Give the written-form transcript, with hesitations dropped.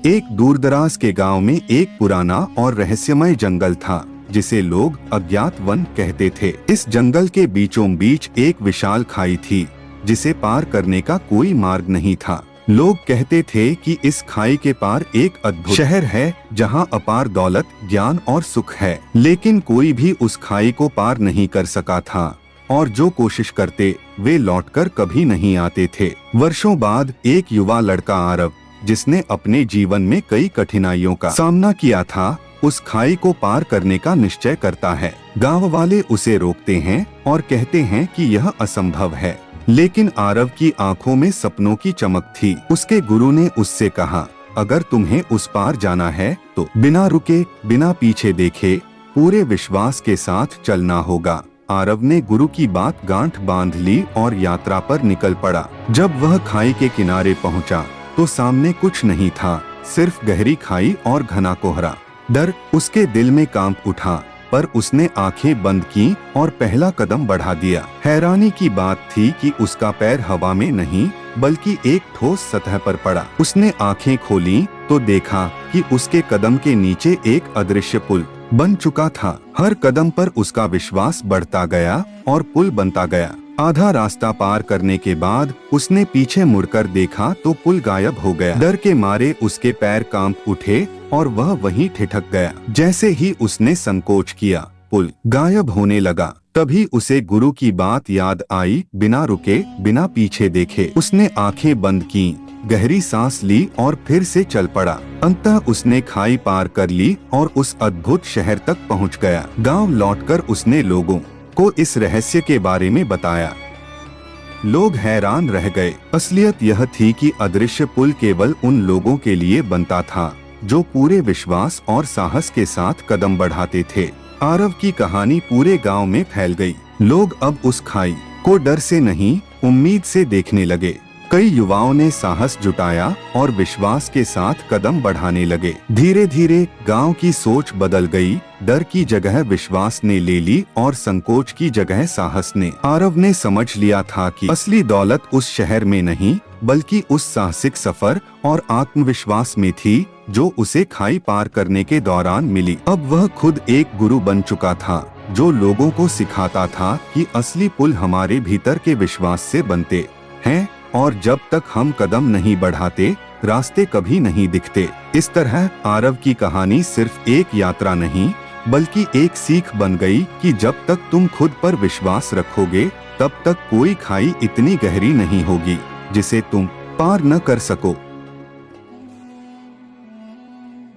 एक दूरदराज के गांव में एक पुराना और रहस्यमय जंगल था जिसे लोग अज्ञात वन कहते थे। इस जंगल के बीचों बीच एक विशाल खाई थी जिसे पार करने का कोई मार्ग नहीं था। लोग कहते थे कि इस खाई के पार एक अद्भुत शहर है जहां अपार दौलत, ज्ञान और सुख है, लेकिन कोई भी उस खाई को पार नहीं कर सका था और जो कोशिश करते वे लौटकर कभी नहीं आते थे। वर्षों बाद एक युवा लड़का आरव, जिसने अपने जीवन में कई कठिनाइयों का सामना किया था, उस खाई को पार करने का निश्चय करता है। गांव वाले उसे रोकते हैं और कहते हैं कि यह असंभव है, लेकिन आरव की आंखों में सपनों की चमक थी। उसके गुरु ने उससे कहा, अगर तुम्हें उस पार जाना है तो बिना रुके, बिना पीछे देखे, पूरे विश्वास के साथ चलना होगा। आरव ने गुरु की बात गांठ बांध ली और यात्रा पर निकल पड़ा। जब वह खाई के किनारे पहुंचा तो सामने कुछ नहीं था, सिर्फ गहरी खाई और घना कोहरा। डर उसके दिल में कांप उठा, पर उसने आंखें बंद की और पहला कदम बढ़ा दिया। हैरानी की बात थी कि उसका पैर हवा में नहीं बल्कि एक ठोस सतह पर पड़ा। उसने आंखें खोली तो देखा कि उसके कदम के नीचे एक अदृश्य पुल बन चुका था। हर कदम पर उसका विश्वास बढ़ता गया और पुल बनता गया। आधा रास्ता पार करने के बाद उसने पीछे मुड़कर देखा तो पुल गायब हो गया। डर के मारे उसके पैर कांप उठे और वह वहीं ठिठक गया। जैसे ही उसने संकोच किया, पुल गायब होने लगा। तभी उसे गुरु की बात याद आई, बिना रुके, बिना पीछे देखे। उसने आंखें बंद की, गहरी सांस ली और फिर से चल पड़ा। अंततः उसने खाई पार कर ली और उस अद्भुत शहर तक पहुंच गया। गांव लौटकर उसने लोगों को इस रहस्य के बारे में बताया। लोग हैरान रह गए। असलियत यह थी कि अदृश्य पुल केवल उन लोगों के लिए बनता था जो पूरे विश्वास और साहस के साथ कदम बढ़ाते थे। आरव की कहानी पूरे गांव में फैल गई। लोग अब उस खाई को डर से नहीं, उम्मीद से देखने लगे। कई युवाओं ने साहस जुटाया और विश्वास के साथ कदम बढ़ाने लगे। धीरे धीरे गांव की सोच बदल गई। डर की जगह विश्वास ने ले ली और संकोच की जगह साहस ने। आरव ने समझ लिया था कि असली दौलत उस शहर में नहीं बल्कि उस साहसिक सफर और आत्मविश्वास में थी जो उसे खाई पार करने के दौरान मिली। अब वह खुद एक गुरु बन चुका था जो लोगों को सिखाता था कि असली पुल हमारे भीतर के विश्वास से बनते हैं और जब तक हम कदम नहीं बढ़ाते रास्ते कभी नहीं दिखते। इस तरह आरव की कहानी सिर्फ एक यात्रा नहीं बल्कि एक सीख बन गई कि जब तक तुम खुद पर विश्वास रखोगे तब तक कोई खाई इतनी गहरी नहीं होगी जिसे तुम पार न कर सको।